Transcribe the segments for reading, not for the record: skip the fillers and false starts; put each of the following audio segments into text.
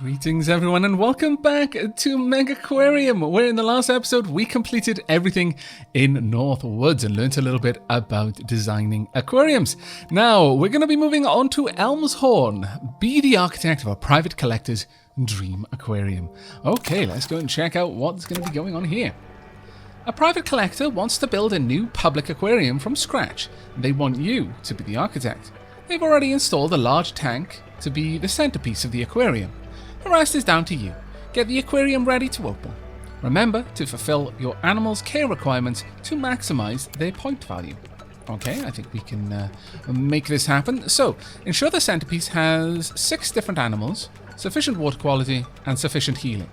Greetings everyone and welcome back to Megaquarium, where in the last episode we completed everything in North Woods and learnt a little bit about designing aquariums. Now we're going to be moving on to Elmshorn. Be the architect of a private collector's dream aquarium. Okay, let's go and check out what's going to be going on here. A private collector wants to build a new public aquarium from scratch. They want you to be the architect. They've already installed a large tank to be the centerpiece of the aquarium. The rest is down to you. Get the aquarium ready to open. Remember to fulfill your animal's care requirements to maximize their point value. Okay, I think we can make this happen. So, ensure the centerpiece has 6 different animals, sufficient water quality, and sufficient heating.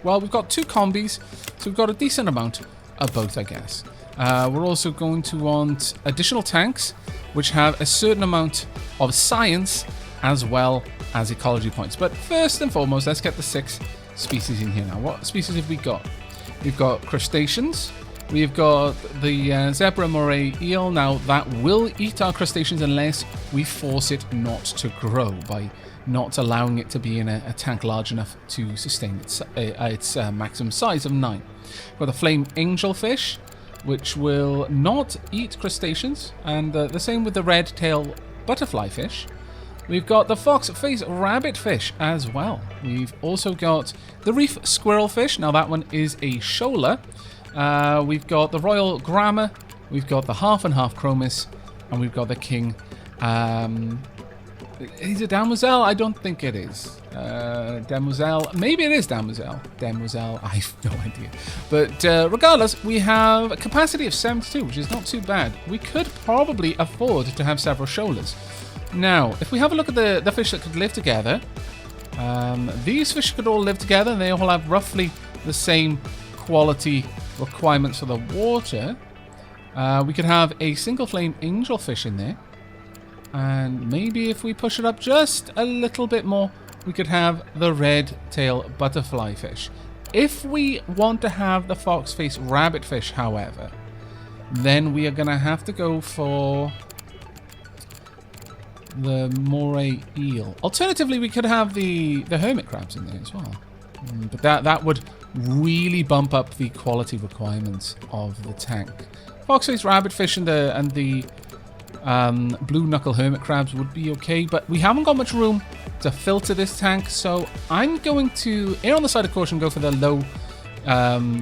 Well, we've got 2 combis, so we've got a decent amount of both, I guess. We're also going to want additional tanks, which have a certain amount of science as well as ecology points. But first and foremost, let's get the 6 species in here now. What species have we got? We've got crustaceans. We've got the zebra moray eel. Now, that will eat our crustaceans unless we force it not to grow by not allowing it to be in a tank large enough to sustain its maximum size of 9. We've got the flame angelfish, which will not eat crustaceans, and the same with the red-tailed butterfly fish. We've got the fox-face rabbitfish as well. We've also got the reef squirrelfish. Now that one is a shoaler. We've got the royal gramma. We've got the half and half chromis, and we've got the king. Is it Demoiselle? I don't think it is. Demoiselle. Maybe it is Demoiselle. Demoiselle. I have no idea. But regardless, we have a capacity of 72, which is not too bad. We could probably afford to have several shoalers. Now, if we have a look at the fish that could live together, these fish could all live together, and they all have roughly the same quality requirements for the water. We could have a single flame angelfish in there, and maybe if we push it up just a little bit more, we could have the red-tailed butterfly fish. If we want to have the fox-face rabbitfish, however, then we are going to have to go for the moray eel. Alternatively, we could have the hermit crabs in there as well. But that would really bump up the quality requirements of the tank. Fox-face rabbitfish and the blue knuckle hermit crabs would be okay, but we haven't got much room to filter this tank, so I'm going to err on the side of caution, go for the low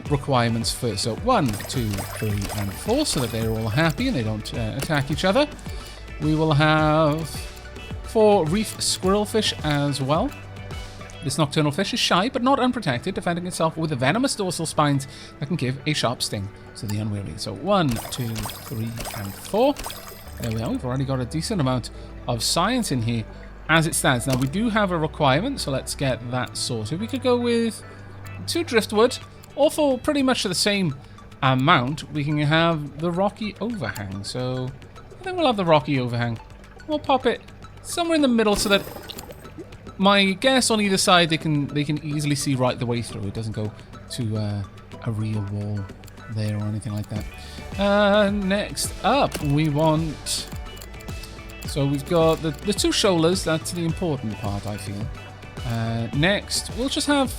requirements first. So 1, 2, 3, and 4, so that they're all happy and they don't attack each other. We will have 4 reef squirrelfish as well. This nocturnal fish is shy but not unprotected, defending itself with venomous dorsal spines that can give a sharp sting to the unwary. So 1, 2, 3, and 4. There we are. We've already got a decent amount of science in here as it stands. Now, we do have a requirement, so let's get that sorted. We could go with 2 driftwood, or for pretty much the same amount, we can have the rocky overhang. So I think we'll have the rocky overhang. We'll pop it somewhere in the middle so that my guess on either side, they can easily see right the way through. It doesn't go to a real wall there or anything like that. Next up, we want... So we've got the 2 shoalers. That's the important part, I feel. Next, we'll just have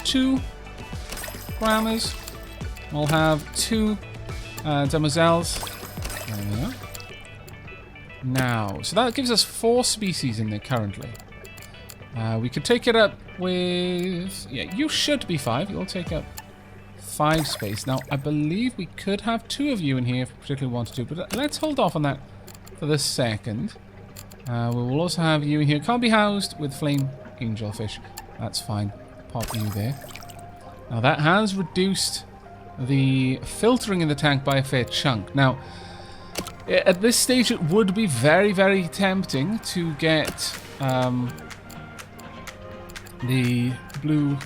2 grammas. We'll have 2 demoiselles. There we are. Now, so that gives us 4 species in there currently. We could take it up with... Yeah, you should be 5. You'll take up 5 space. Now, I believe we could have 2 of you in here if we particularly wanted to, but let's hold off on that for the second. We will also have you in here. Can't be housed with flame angelfish. That's fine. Pop you there. Now, that has reduced the filtering in the tank by a fair chunk. Now, at this stage, it would be very, very tempting to get the blue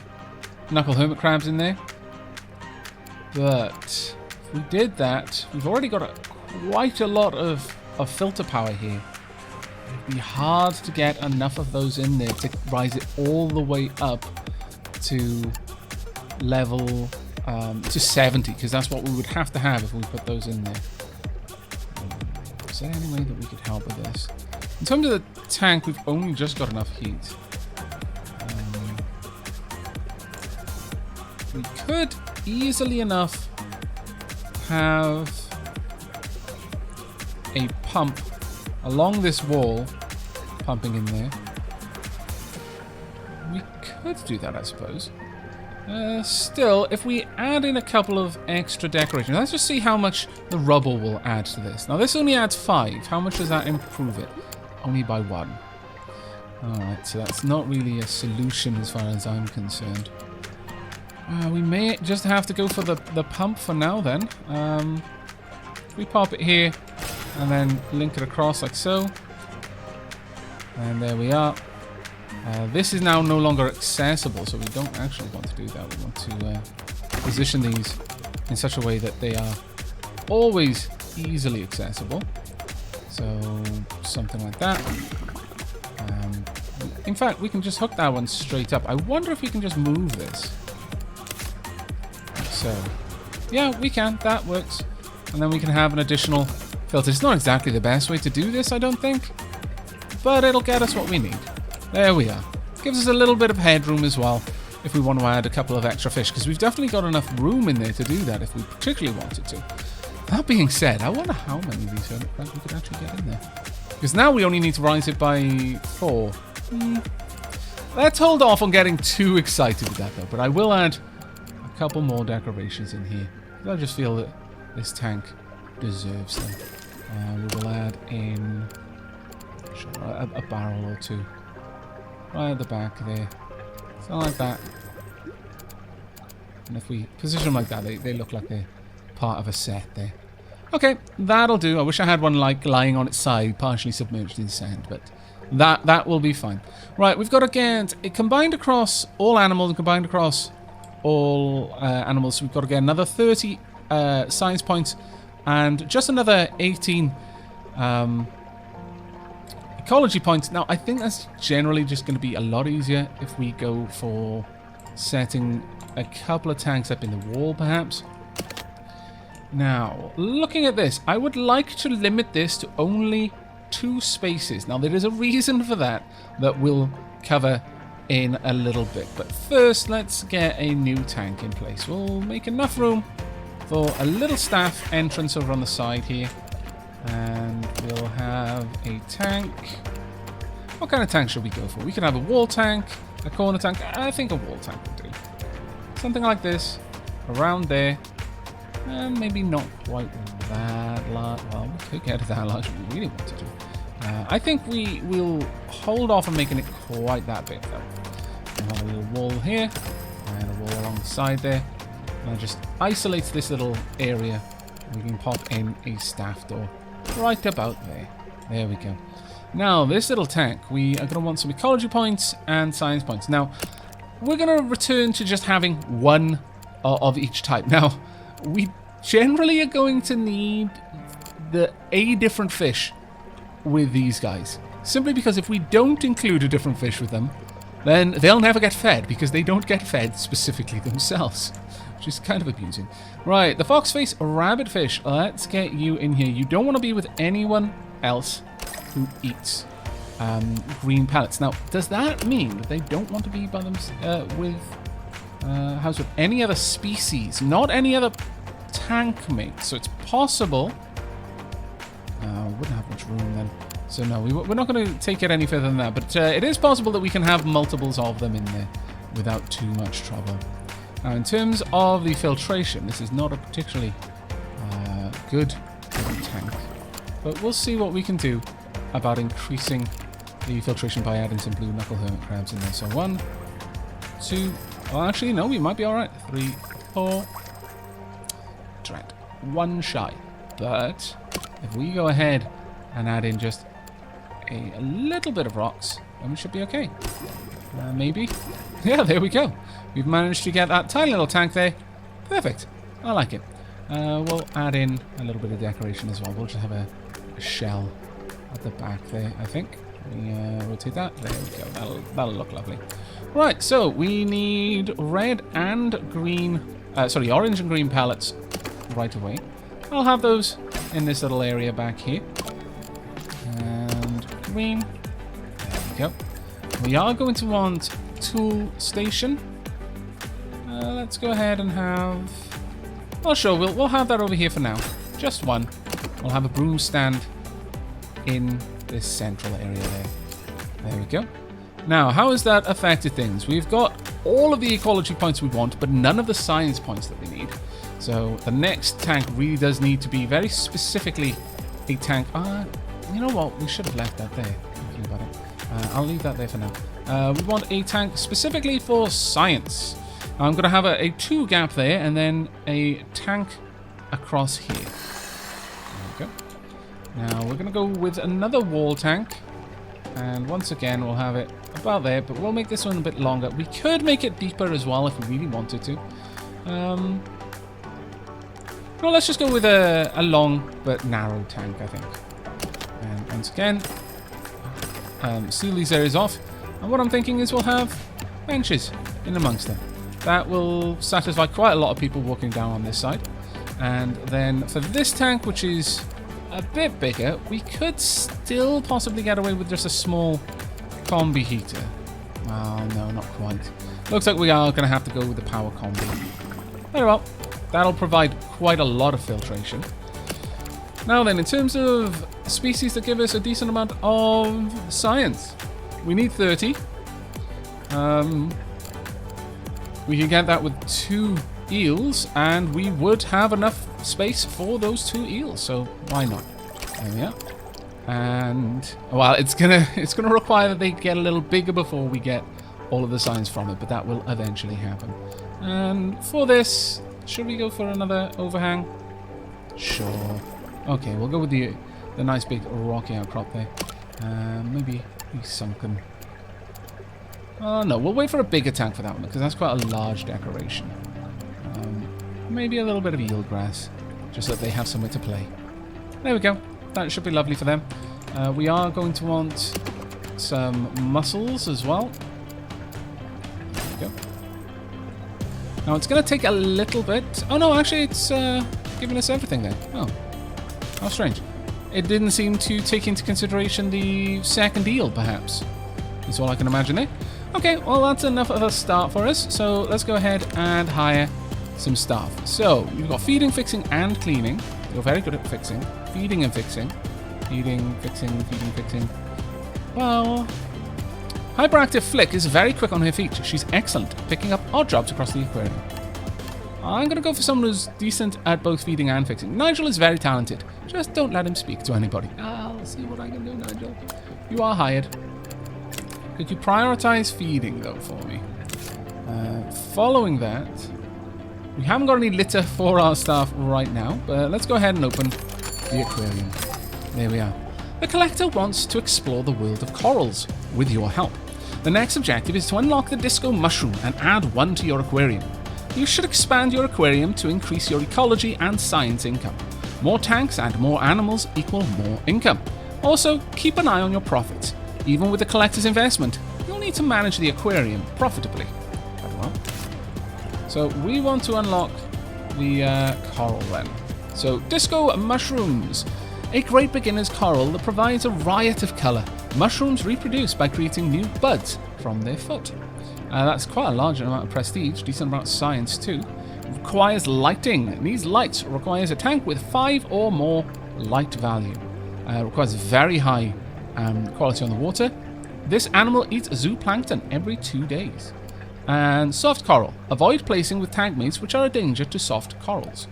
knuckle hermit crabs in there. But if we did that, we've already got quite a lot of filter power here. It'd be hard to get enough of those in there to rise it all the way up to level to 70, because that's what we would have to have if we put those in there. Is there any way that we could help with this? In terms of the tank, we've only just got enough heat. we could easily enough have a pump along this wall, pumping in there. We could do that, I suppose. Still, if we add in a couple of extra decorations, let's just see how much the rubble will add to this. Now, this only adds 5. How much does that improve it? Only by 1. Alright, so that's not really a solution as far as I'm concerned. We may just have to go for the pump for now, then. We pop it here, and then link it across like so. And there we are. This is now no longer accessible, so we don't actually want to do that. We want to position these in such a way that they are always easily accessible. So something like that. In fact, we can just hook that one straight up. I wonder if we can just move this. So, yeah, we can. That works. And then we can have an additional filter. It's not exactly the best way to do this, I don't think. But it'll get us what we need. There we are. Gives us a little bit of headroom as well if we want to add a couple of extra fish, because we've definitely got enough room in there to do that if we particularly wanted to. That being said, I wonder how many of these hermit crabs we could actually get in there. Because now we only need to rise it by 4. Let's hold off on getting too excited with that though, but I will add a couple more decorations in here. I just feel that this tank deserves them. We will add in a barrel or 2. Right at the back there. Something like that. And if we position them like that, they look like they're part of a set there. Okay, that'll do. I wish I had one like lying on its side, partially submerged in sand, but that will be fine. Right, we've got to get it combined across all animals and combined across all animals. So we've got to get another 30 science points and just another 18 ecology points. Now, I think that's generally just going to be a lot easier if we go for setting a couple of tanks up in the wall, perhaps. Now, looking at this, I would like to limit this to only 2 spaces. Now, there is a reason for that we'll cover in a little bit. But first, let's get a new tank in place. We'll make enough room for a little staff entrance over on the side here. And we'll have a tank. What kind of tank should we go for? We could have a wall tank, a corner tank. I think a wall tank would do. Something like this, around there. And maybe not quite that large. Well, we could get it that large if we really wanted to. I think we will hold off on making it quite that big, though. We'll have a little wall here, and a wall along the side there. And that just isolates this little area. We can pop in a staff door right about there. There we go. Now, this little tank, we are going to want some ecology points and science points. Now, we're going to return to just having 1 of each type. Now, we generally are going to need a different fish with these guys. Simply because if we don't include a different fish with them, then they'll never get fed, because they don't get fed specifically themselves. Which is kind of abusing. Right, the foxface rabbitfish. Let's get you in here. You don't want to be with anyone else who eats green pellets. Now, does that mean that they don't want to be by them with any other species, not any other tank mates? So it's possible. We wouldn't have much room then. So no, we're not going to take it any further than that. But it is possible that we can have multiples of them in there without too much trouble. Now, in terms of the filtration, this is not a particularly good tank. But we'll see what we can do about increasing the filtration by adding some blue knuckle hermit crabs in there. So 1, 2... Well, actually, no, we might be alright. 3, 4... Dread. 1 shy. But if we go ahead and add in just a little bit of rocks, then we should be okay. Maybe. Yeah, there we go. We've managed to get that tiny little tank there. Perfect. I like it. We'll add in a little bit of decoration as well. We'll just have a shell at the back there, I think. We rotate that. There we go. That'll look lovely. Right, so we need red and green... orange and green pellets right away. I'll have those in this little area back here. And green. There we go. We are going to want tool station. Let's go ahead and have... Well, sure, we'll have that over here for now. Just one. We'll have a broom stand in this central area there. There we go. Now, how has that affected things? We've got all of the ecology points we want, but none of the science points that we need. So the next tank really does need to be very specifically a tank. You know what? We should have left that there. Thinking about it. I'll leave that there for now. We want a tank specifically for science. I'm going to have a 2 gap there and then a tank across here. There we go. Now we're going to go with another wall tank. And once again, we'll have it about there, but we'll make this one a bit longer. We could make it deeper as well if we really wanted to. Well, let's just go with a long but narrow tank, I think. And once again, seal these areas off. And what I'm thinking is we'll have benches in amongst them. That will satisfy quite a lot of people walking down on this side. And then for this tank, which is a bit bigger, we could still possibly get away with just a small combi heater. Oh, no, not quite. Looks like we are going to have to go with the power combi. Very well. That'll provide quite a lot of filtration. Now then, in terms of species that give us a decent amount of science, we need 30. We can get that with 2 eels, and we would have enough space for those 2 eels, so why not? There we are. And well, it's gonna require that they get a little bigger before we get all of the science from it, but that will eventually happen. And for this, should we go for another overhang? Sure. Okay, we'll go with the nice big rocky outcrop there. Maybe sunken. Oh no, we'll wait for a bigger tank for that one because that's quite a large decoration. Maybe a little bit of eelgrass, just so that they have somewhere to play. There we go. That should be lovely for them. We are going to want some mussels as well. There we go. Now it's going to take a little bit. Oh no, actually it's giving us everything then. Oh, how strange. It didn't seem to take into consideration the second eel, perhaps. That's all I can imagine there. Okay, well that's enough of a start for us. So let's go ahead and hire some staff. So you've got feeding, fixing, and cleaning. You're very good at fixing. Feeding and fixing. Feeding, fixing, feeding, fixing. Well, Hyperactive Flick is very quick on her feet. She's excellent at picking up odd jobs across the aquarium. I'm going to go for someone who's decent at both feeding and fixing. Nigel is very talented. Just don't let him speak to anybody. I'll see what I can do, Nigel. You are hired. Could you prioritize feeding, though, for me? Following that, we haven't got any litter for our staff right now, but let's go ahead and open the aquarium. There we are. The collector wants to explore the world of corals with your help. The next objective is to unlock the disco mushroom and add 1 to your aquarium. You should expand your aquarium to increase your ecology and science income. More tanks and more animals equal more income. Also, keep an eye on your profits. Even with the collector's investment, you'll need to manage the aquarium profitably. Very well. So we want to unlock the coral then. So disco mushrooms. A great beginner's coral that provides a riot of colour. Mushrooms reproduce by creating new buds from their foot. That's quite a large amount of prestige, decent amount of science too. It requires lighting. These lights requires a tank with 5 or more light value. Requires very high quality on the water. This animal eats zooplankton every 2 days. And soft coral. Avoid placing with tank mates which are a danger to soft corals.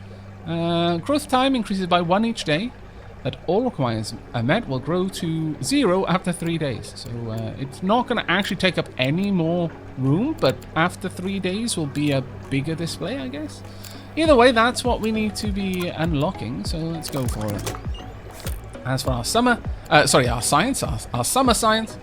Growth time increases by 1 each day. That all requires a met will grow to 0 after 3 days. So it's not going to actually take up any more room, but after 3 days will be a bigger display, I guess. Either way, that's what we need to be unlocking, so let's go for it. As for our summer science,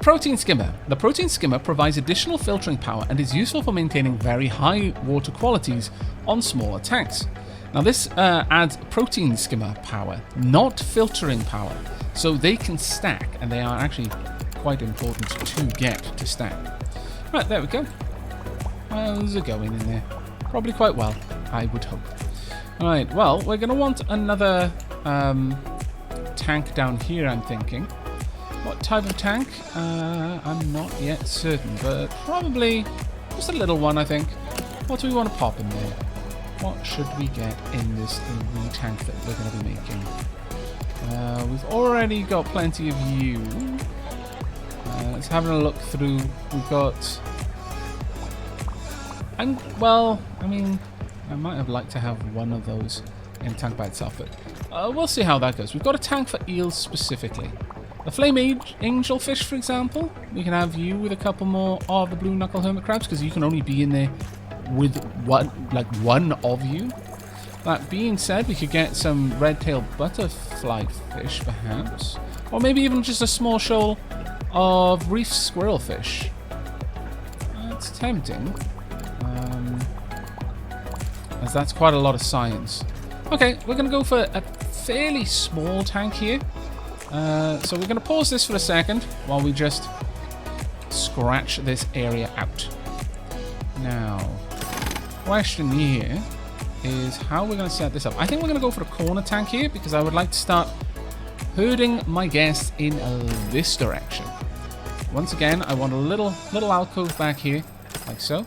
protein skimmer. The protein skimmer provides additional filtering power and is useful for maintaining very high water qualities on smaller tanks. Now this adds protein skimmer power, not filtering power, so they can stack, and they are actually quite important to get to stack. Right, there we go. How's it going in there? Probably quite well, I would hope. Alright, well, we're going to want another tank down here, I'm thinking. What type of tank? I'm not yet certain, but probably just a little one, I think. What do we want to pop in there? What should we get in this wee tank that we're going to be making? We've already got plenty of you. Let's have a look through. We've got... And, well, I mean, I might have liked to have one of those in a tank by itself, but we'll see how that goes. We've got a tank for eels specifically. The flame angelfish, for example, we can have you with a couple more of the blue knuckle hermit crabs, because you can only be in there with one of you. That being said, we could get some red-tailed butterfly fish, perhaps. Or maybe even just a small shoal of reef squirrelfish. That's tempting. As that's quite a lot of science. Okay, we're going to go for a fairly small tank here. So we're going to pause this for a second while we just scratch this area out. Now, question here is how we're going to set this up. I think we're going to go for a corner tank here because I would like to start herding my guests in this direction. Once again, I want a little alcove back here, like so.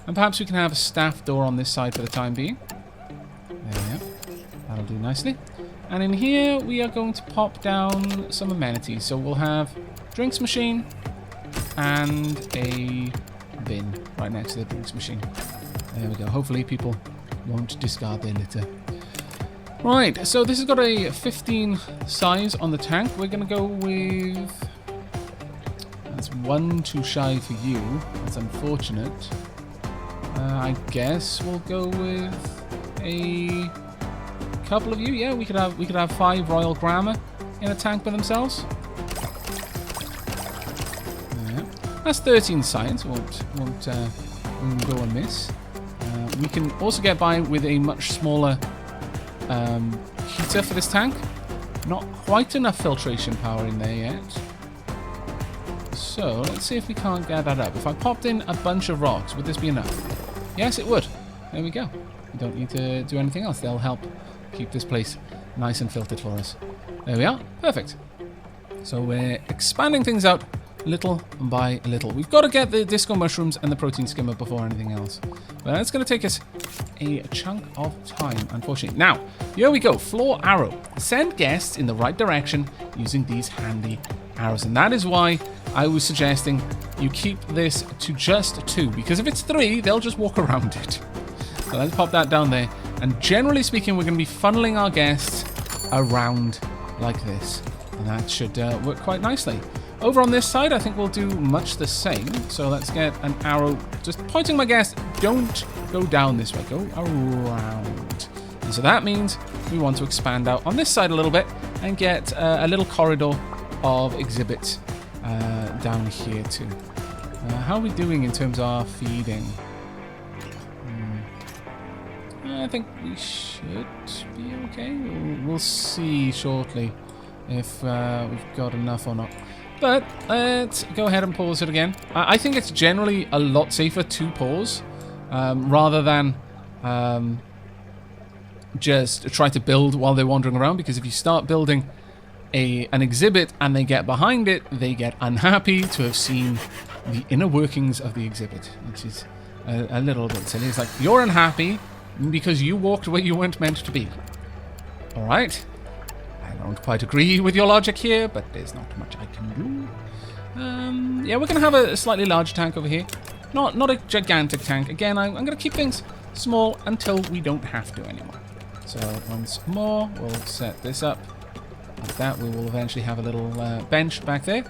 And perhaps we can have a staff door on this side for the time being. There we go. That'll do nicely. And in here, we are going to pop down some amenities. So we'll have drinks machine and a bin right next to the drinks machine. There we go. Hopefully people won't discard their litter. Right, so this has got a 15 size on the tank. We're going to go with... That's one too shy for you. That's unfortunate. I guess we'll go with a couple of you. Yeah, we could have 5 Royal Grammar in a tank by themselves. Yeah. That's 13 science. Won't go amiss. We can also get by with a much smaller heater for this tank. Not quite enough filtration power in there yet. So let's see if we can't get that up. If I popped in a bunch of rocks, would this be enough? Yes, it would. There we go. We don't need to do anything else. They'll help keep this place nice and filtered for us. There we are. Perfect. So we're expanding things out little by little. We've got to get the disco mushrooms and the protein skimmer before anything else. But that's going to take us a chunk of time, unfortunately. Now, here we go. Floor arrow. Send guests in the right direction using these handy arrows. And that is why I was suggesting you keep this to just 2, because if it's 3, they'll just walk around it. So let's pop that down there. And generally speaking, we're going to be funneling our guests around like this. And that should work quite nicely. Over on this side, I think we'll do much the same. So let's get an arrow just pointing my guests. Don't go down this way. Go around. And so that means we want to expand out on this side a little bit and get a little corridor of exhibits down here too. How are we doing in terms of feeding? I think we should be okay. We'll see shortly if we've got enough or not. But let's go ahead and pause it again. I think it's generally a lot safer to pause rather than just try to build while they're wandering around, because if you start building an exhibit and they get behind it, they get unhappy to have seen the inner workings of the exhibit, which is a little bit silly. It's like, you're unhappy because you walked where you weren't meant to be. Alright. I don't quite agree with your logic here, but there's not much I can do. Yeah, we're going to have a slightly larger tank over here. Not a gigantic tank. Again, I'm going to keep things small until we don't have to anymore. So once more, we'll set this up. Like that, we will eventually have a little bench back there.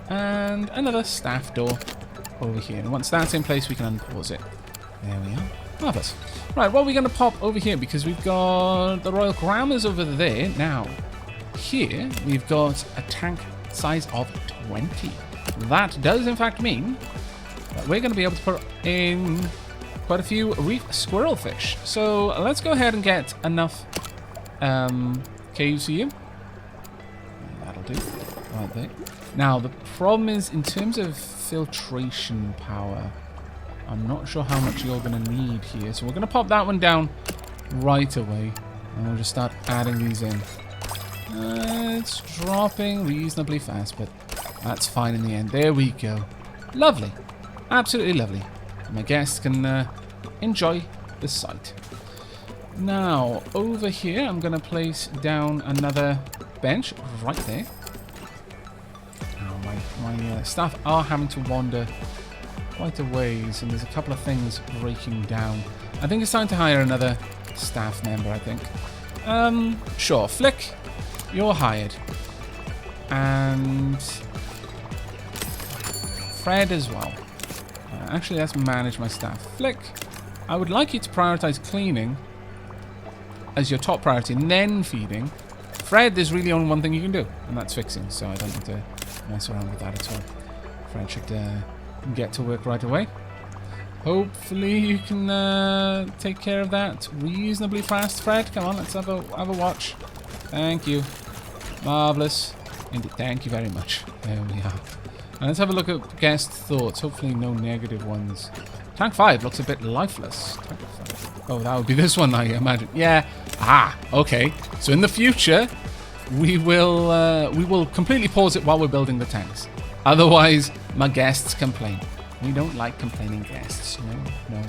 And another staff door over here. And once that's in place, we can unpause it. There we are. Marvelous. Right, what are we going to pop over here? Because we've got the Royal Grammars over there. Now, here, we've got a tank size of 20. That does, in fact, mean that we're going to be able to put in quite a few reef squirrelfish. So let's go ahead and get enough caves here. That'll do. Right there. Now, the problem is, in terms of filtration power, I'm not sure how much you're going to need here. So we're going to pop that one down right away. And we'll just start adding these in. It's dropping reasonably fast, but that's fine in the end. There we go. Lovely. Absolutely lovely. My guests can enjoy the sight. Now, over here, I'm going to place down another bench right there. Now, my staff are having to wander quite a ways, and there's a couple of things breaking down. I think it's time to hire another staff member, I think. Sure, Flick, you're hired. And Fred as well. Actually, let's manage my staff. Flick, I would like you to prioritize cleaning as your top priority, and then feeding. Fred, there's really only one thing you can do, and that's fixing, so I don't need to mess around with that at all. Fred should get to work right away. Hopefully you can take care of that reasonably fast, Fred. Come on, let's have a watch. Thank you. Marvellous. Indeed, thank you very much. There we are. And let's have a look at guest thoughts. Hopefully no negative ones. Tank 5 looks a bit lifeless. Tank 5. Oh, that would be this one, I imagine. Yeah. Ah, okay. So in the future, we will completely pause it while we're building the tanks. Otherwise, my guests complain. We don't like complaining guests. No.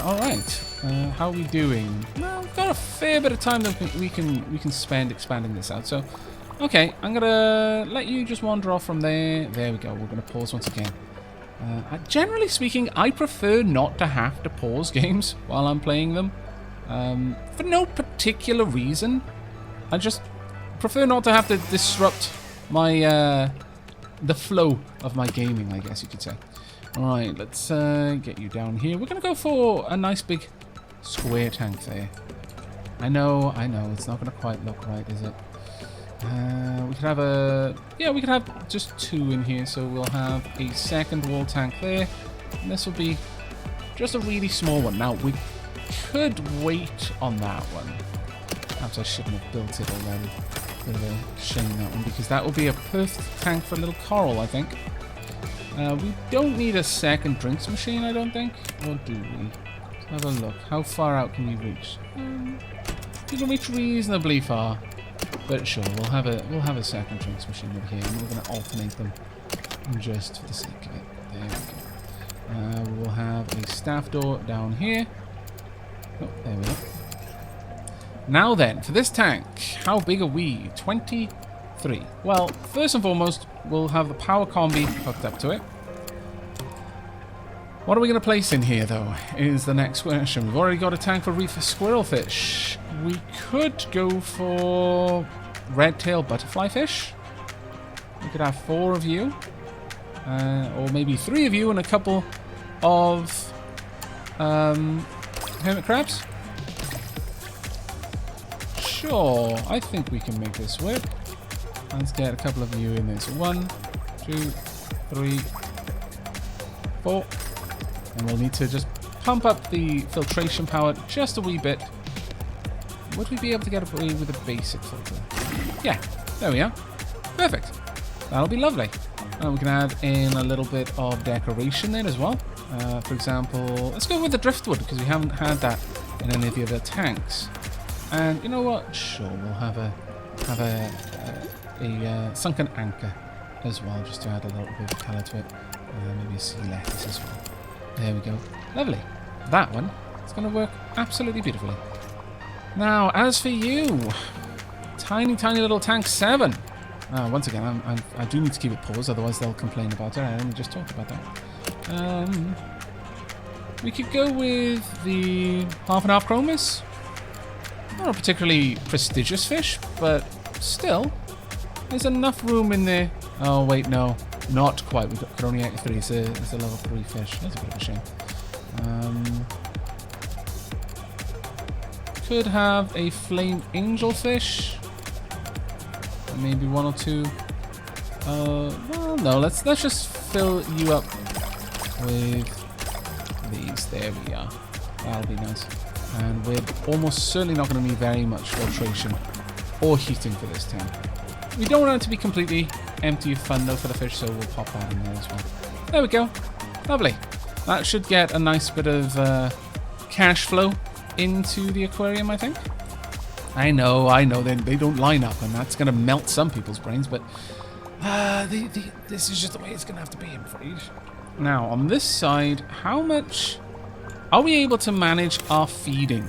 All right. How are we doing? Well, we've got a fair bit of time that we can spend expanding this out. So, okay, I'm gonna let you just wander off from there. There we go. We're gonna pause once again. Generally speaking, I prefer not to have to pause games while I'm playing them. For no particular reason. I just prefer not to have to disrupt my the flow of my gaming, I guess you could say. Alright, let's get you down here. We're going to go for a nice big square tank there. I know, it's not going to quite look right, is it? We could have we could have just 2 in here, so we'll have a second wall tank there. And this will be just a really small one. Now, we could wait on that one. Perhaps I shouldn't have built it already. Bit of a shame, that one, because that will be a perfect tank for a little coral, I think. We don't need a second drinks machine, I don't think. Or do we? Let's have a look. How far out can you reach? You can reach reasonably far. But sure, we'll have a second drinks machine over here, and we're going to alternate them just for the sake of it. There we go. We'll have a staff door down here. Oh, there we go. Now then, for this tank, how big are we? 23. Well, first and foremost, we'll have the power combi hooked up to it. What are we going to place in here, though, is the next question. We've already got a tank for reef squirrelfish. We could go for red-tailed butterflyfish. We could have 4 of you. Or maybe 3 of you and a couple of hermit crabs. Sure, I think we can make this work. Let's get a couple of you in there. So 1, 2, 3, 4. And we'll need to just pump up the filtration power just a wee bit. Would we be able to get away with a basic filter? Yeah, there we are. Perfect. That'll be lovely. And we can add in a little bit of decoration there as well. For example, let's go with the driftwood, because we haven't had that in any of the other tanks. And you know what? Sure, we'll have a sunken anchor as well, just to add a little bit of colour to it. Maybe a sea lettuce as well. There we go. Lovely. That one is going to work absolutely beautifully. Now, as for you, tiny little tank 7. Once again, I do need to keep it paused, otherwise they'll complain about it. I only just talked about that. We could go with the half and half chromis. Not a particularly prestigious fish, but still, there's enough room in there. Oh wait, no, not quite. We could only 83. It's a level 3 fish. That's a bit of a shame. Could have a flame angelfish. Maybe 1 or 2. Well, no. Let's just fill you up with these. There we are. That'll be nice. And we're almost certainly not going to need very much filtration or heating for this tank. We don't want it to be completely empty of fun though for the fish, so we'll pop that in there as well. There we go. Lovely. That should get a nice bit of cash flow into the aquarium, I think. I know, they don't line up, and that's going to melt some people's brains, but this is just the way it's going to have to be, I'm afraid. Now, on this side, how much Are we able to manage our feeding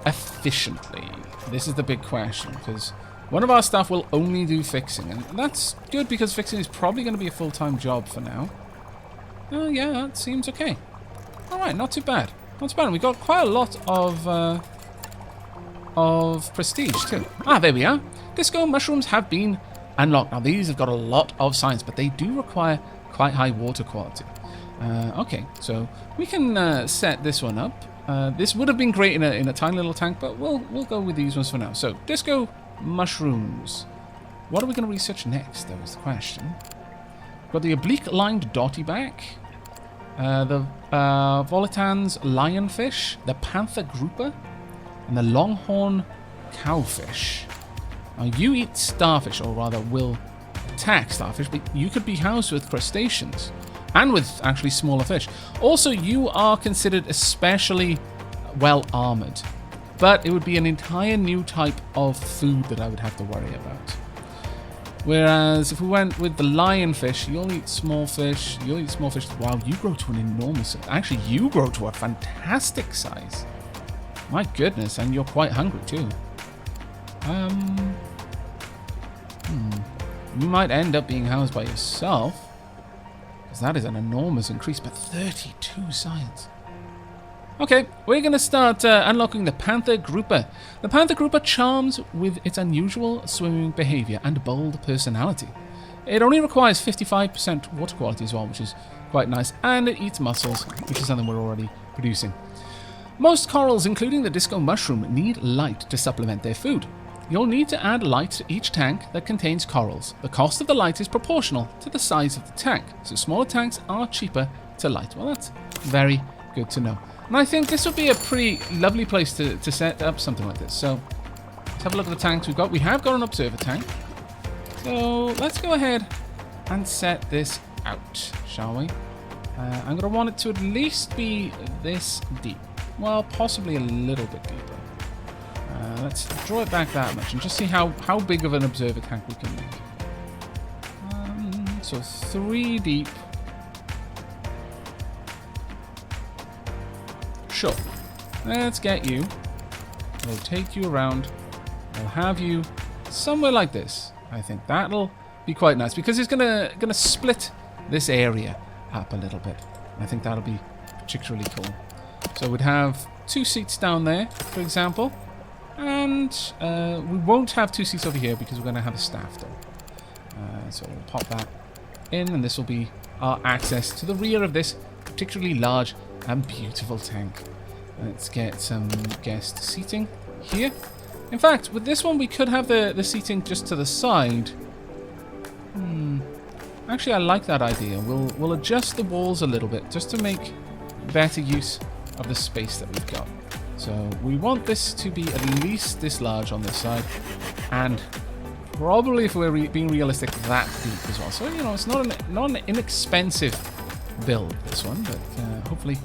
efficiently? This is the big question, because one of our staff will only do fixing, and that's good because fixing is probably going to be a full-time job for now. Oh yeah, that seems okay. Alright, not too bad. Not too bad. We got quite a lot of prestige too. Ah, there we are. Disco mushrooms have been unlocked. Now these have got a lot of science, but they do require quite high water quality. Okay, so we can set this one up. This would have been great in a tiny little tank, but we'll go with these ones for now. So disco mushrooms. What are we going to research next? That was the question. We've got the oblique-lined dotty back, the Volatan's lionfish, the panther grouper, and the longhorn cowfish. Now you eat starfish, or rather will attack starfish, but you could be housed with crustaceans and with actually smaller fish. Also, you are considered especially well armored, but it would be an entire new type of food that I would have to worry about. Whereas if we went with the lionfish, you'll eat small fish. You'll eat small fish. Wow, you grow to an enormous... Actually, you grow to a fantastic size. My goodness, and you're quite hungry too. You might end up being housed by yourself, because that is an enormous increase, but 32 science. Okay, we're going to start unlocking the Panther Grouper. The Panther Grouper charms with its unusual swimming behavior and bold personality. It only requires 55% water quality as well, which is quite nice, and it eats mussels, which is something we're already producing. Most corals, including the disco mushroom, need light to supplement their food. You'll need to add light to each tank that contains corals. The cost of the light is proportional to the size of the tank, so smaller tanks are cheaper to light. Well, that's very good to know. And I think this would be a pretty lovely place to set up something like this. So let's have a look at the tanks we've got. We have got an observer tank. So let's go ahead and set this out, shall we? I'm going to want it to at least be this deep. Well, possibly a little bit deeper. Let's draw it back that much and just see how big of an observer tank we can make. So 3 deep. Sure. Let's get you. We'll take you around. We'll have you somewhere like this. I think that'll be quite nice because it's gonna split this area up a little bit. I think that'll be particularly cool. So we'd have 2 seats down there, for example. And we won't have 2 seats over here because we're going to have a staff though. So we'll pop that in, and this will be our access to the rear of this particularly large and beautiful tank. Let's get some guest seating here. In fact, with this one we could have the seating just to the side. Actually, I like that idea. We'll adjust the walls a little bit just to make better use of the space that we've got. So we want this to be at least this large on this side, and probably, if we're being realistic, that deep as well. So, you know, it's not an inexpensive build, this one, but hopefully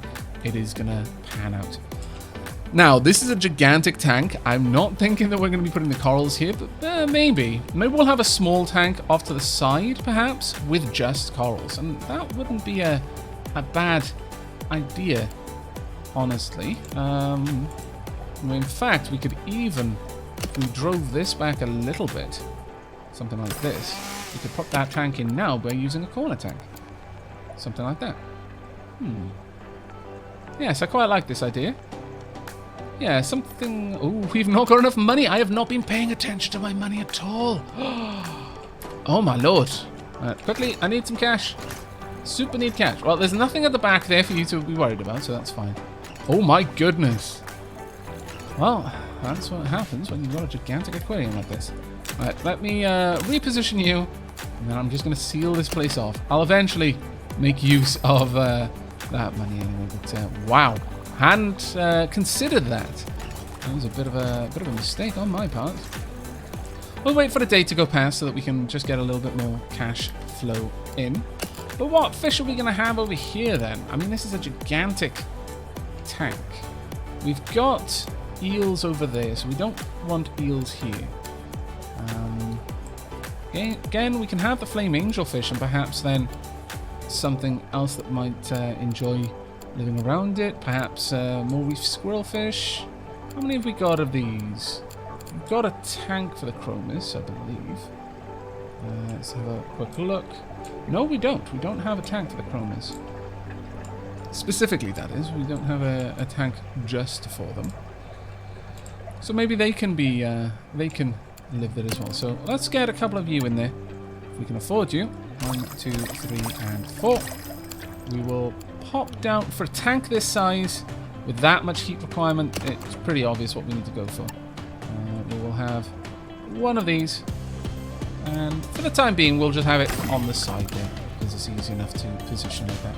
it is going to pan out. Now, this is a gigantic tank. I'm not thinking that we're going to be putting the corals here, but maybe. Maybe we'll have a small tank off to the side, perhaps, with just corals, and that wouldn't be a bad idea, honestly. In fact, we could even, if we drove this back a little bit, something like this, we could put that tank in now by using a corner tank. Something like that. Yes, I quite like this idea. Yeah, something... Oh, we've not got enough money. I have not been paying attention to my money at all. Oh, my lord. Quickly, I need some cash. Super need cash. Well, there's nothing at the back there for you to be worried about, so that's fine. Oh, my goodness. Well, that's what happens when you've got a gigantic aquarium like this. Alright, let me reposition you, and then I'm just going to seal this place off. I'll eventually make use of that money anyway, but wow. Hadn't considered that. That was a bit of a mistake on my part. We'll wait for the day to go past so that we can just get a little bit more cash flow in. But what fish are we going to have over here then? I mean, this is a gigantic tank. We've got eels over there, so we don't want eels here. Again, we can have the flame angelfish and perhaps then something else that might enjoy living around it. Perhaps more reef squirrelfish. How many have we got of these? We've got a tank for the chromis, I believe. Let's have a quick look. No, we don't. We don't have a tank for the chromis. Specifically, that is. We don't have a tank just for them. So maybe they can be, they can live there as well. So let's get a couple of you in there. If we can afford you. 1, 2, 3, and 4. We will pop down for a tank this size with that much heat requirement. It's pretty obvious what we need to go for. We will have one of these. And for the time being, we'll just have it on the side there because it's easy enough to position like that.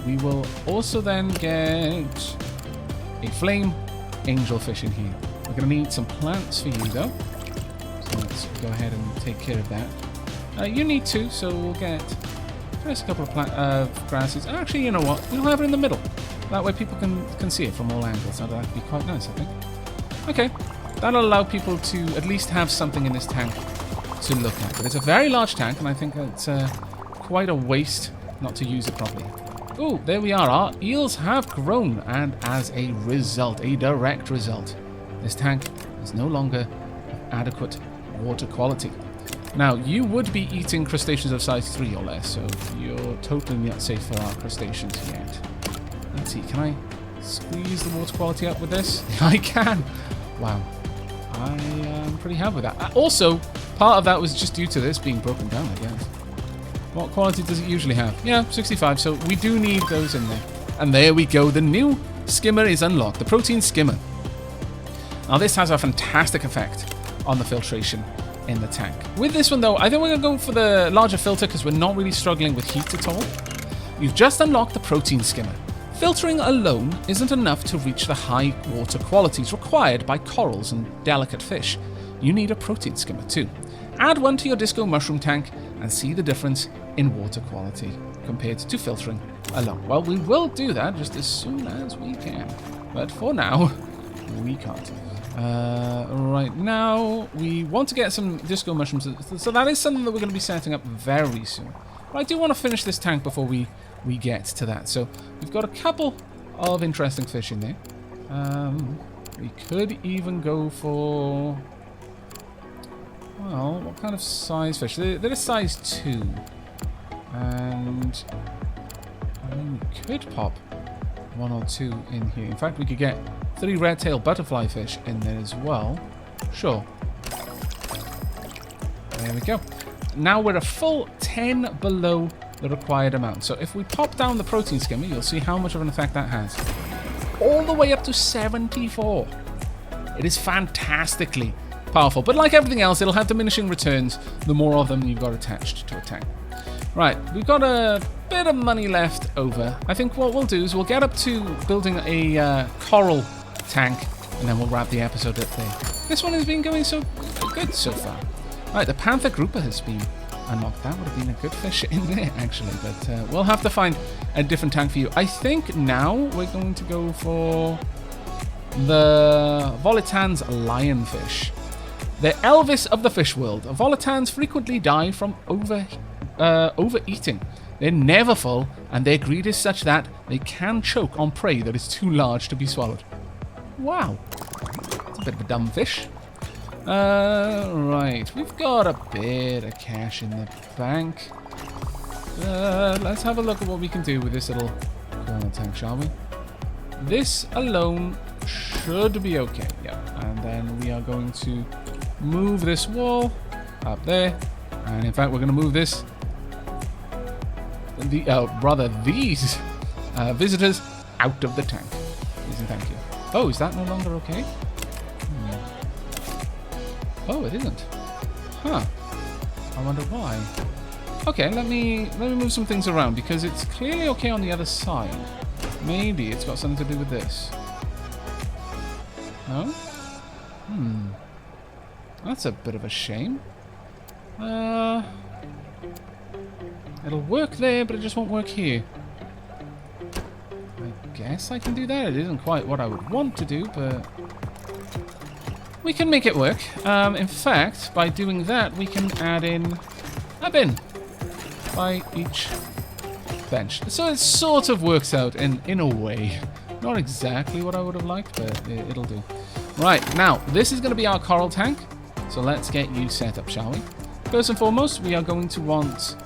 We will also then get a flame angelfish in here. We're going to need some plants for you though. So let's go ahead and take care of that. You need two, so we'll get first a couple of grasses. Actually, you know what? We'll have it in the middle. That way people can see it from all angles. That'll be quite nice, I think. Okay, that'll allow people to at least have something in this tank to look at. But it's a very large tank, and I think it's quite a waste not to use it properly. Oh, there we are. Our eels have grown, and as a result, a direct result, this tank is no longer of adequate water quality. Now, you would be eating crustaceans of size 3 or less, so you're totally not safe for our crustaceans yet. Let's see, can I squeeze the water quality up with this? I can! Wow. I am pretty happy with that. Also, part of that was just due to this being broken down, I guess. What quality does it usually have? Yeah, 65, so we do need those in there. And there we go, the new skimmer is unlocked, the protein skimmer. Now this has a fantastic effect on the filtration in the tank. With this one though, I think we're going to go for the larger filter because we're not really struggling with heat at all. You've just unlocked the protein skimmer. Filtering alone isn't enough to reach the high water qualities required by corals and delicate fish. You need a protein skimmer too. Add one to your disco mushroom tank and see the difference in water quality compared to filtering alone. Well, we will do that just as soon as we can. But for now, we can't. Right now, we want to get some disco mushrooms. So that is something that we're going to be setting up very soon. But I do want to finish this tank before we get to that. So we've got a couple of interesting fish in there. We could even go for... Well, what kind of size fish? They're a size 2. And I mean, we could pop 1 or 2 in here. In fact, we could get 3 red-tailed butterfly fish in there as well. Sure. There we go. Now we're a full 10 below the required amount. So if we pop down the protein skimmer, you'll see how much of an effect that has. All the way up to 74. It is fantastically powerful. But like everything else, it'll have diminishing returns the more of them you've got attached to a tank. Right, we've got a bit of money left over. I think what we'll do is we'll get up to building a coral tank, and then we'll wrap the episode up there. This one has been going so good so far. Right, the panther grouper has been unlocked. That would have been a good fish in there, actually, but we'll have to find a different tank for you. I think now we're going to go for the Volatan's lionfish. They're Elvis of the fish world. Volatans frequently die from overeating. They're never full, and their greed is such that they can choke on prey that is too large to be swallowed. Wow. It's a bit of a dumb fish. Right. We've got a bit of cash in the bank. Let's have a look at what we can do with this little corner tank, shall we? This alone should be okay. Yeah. And then we are going to move this wall up there. And in fact, we're going to move this... these visitors out of the tank. Please and thank you. Oh, is that no longer okay? Oh, it isn't. Huh. I wonder why. Okay, let me move some things around because it's clearly okay on the other side. Maybe it's got something to do with this. No? That's a bit of a shame. It'll work there, but it just won't work here. I guess I can do that. It isn't quite what I would want to do, but we can make it work. In fact, by doing that, we can add in a bin by each bench. So it sort of works out in a way. Not exactly what I would have liked, but it'll do. Right, now, this is going to be our coral tank. So let's get you set up, shall we? First and foremost, we are going to want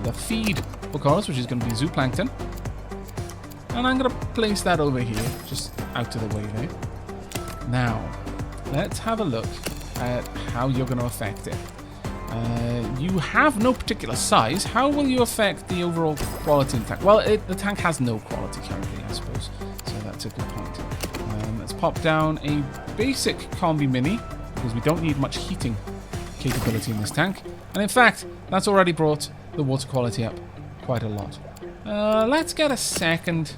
the feed for corals, which is going to be zooplankton. And I'm going to place that over here, just out of the way there. Now, let's have a look at how you're going to affect it. You have no particular size. How will you affect the overall quality of the tank? Well, the tank has no quality currently, I suppose. So that's a good point. Let's pop down a basic combi mini, because we don't need much heating capability in this tank. And in fact, that's already brought the water quality up quite a lot. Let's get a second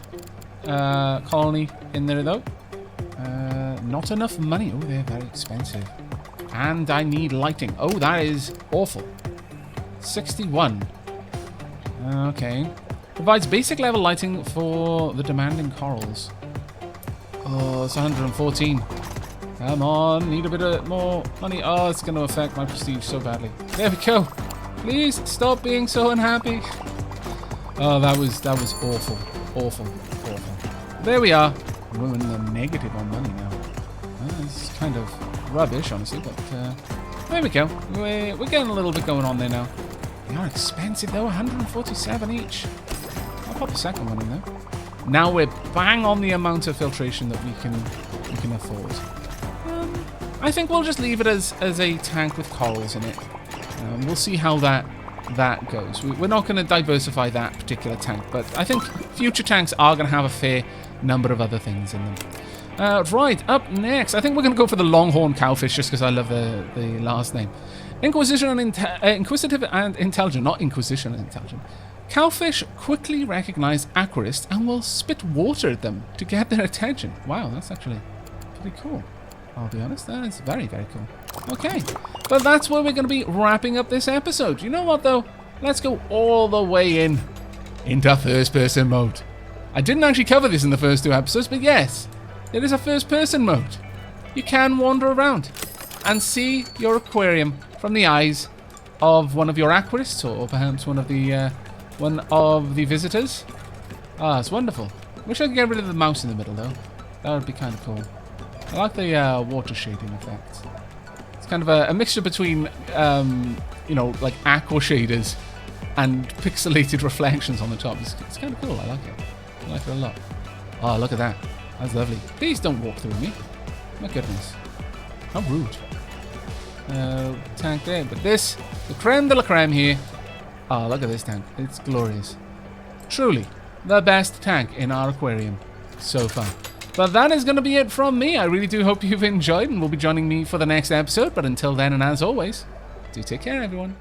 colony in there, though. Not enough money. Oh, they're very expensive. And I need lighting. Oh, that is awful. 61. Okay. Provides basic level lighting for the demanding corals. Oh, it's 114. Come on, need a bit more money. Oh, it's going to affect my prestige so badly. There we go. Please stop being so unhappy. Oh, that was awful. Awful. There we are. We're in the negative on money now. It's kind of rubbish, honestly, but there we go. We're getting a little bit going on there now. They are expensive, though. 147 each. I'll pop a second one in there. Now we're bang on the amount of filtration that we can afford. I think we'll just leave it as a tank with corals in it. We'll see how that goes. We're not going to diversify that particular tank, but I think future tanks are going to have a fair number of other things in them. Right, up next, I think we're going to go for the longhorn cowfish, just because I love the last name. Inquisitive and intelligent, not inquisition and intelligent. Cowfish quickly recognize aquarists and will spit water at them to get their attention. Wow, that's actually pretty cool. I'll be honest, that is very, very cool. Okay, but that's where we're going to be wrapping up this episode. You know what, though? Let's go all the way into first-person mode. I didn't actually cover this in the first 2 episodes, but yes, there is a first-person mode. You can wander around and see your aquarium from the eyes of one of your aquarists, or perhaps one of the visitors. Ah, it's wonderful. Wish I could get rid of the mouse in the middle, though. That would be kind of cool. I like the water shading effect. It's kind of a mixture between, you know, like aqua shaders and pixelated reflections on the top. It's kind of cool. I like it. I like it a lot. Oh, look at that. That's lovely. Please don't walk through me. My goodness. How rude. Tank there. But this, the creme de la creme here. Oh, look at this tank. It's glorious. Truly, the best tank in our aquarium so far. But that is going to be it from me. I really do hope you've enjoyed and will be joining me for the next episode. But until then, and as always, do take care, everyone.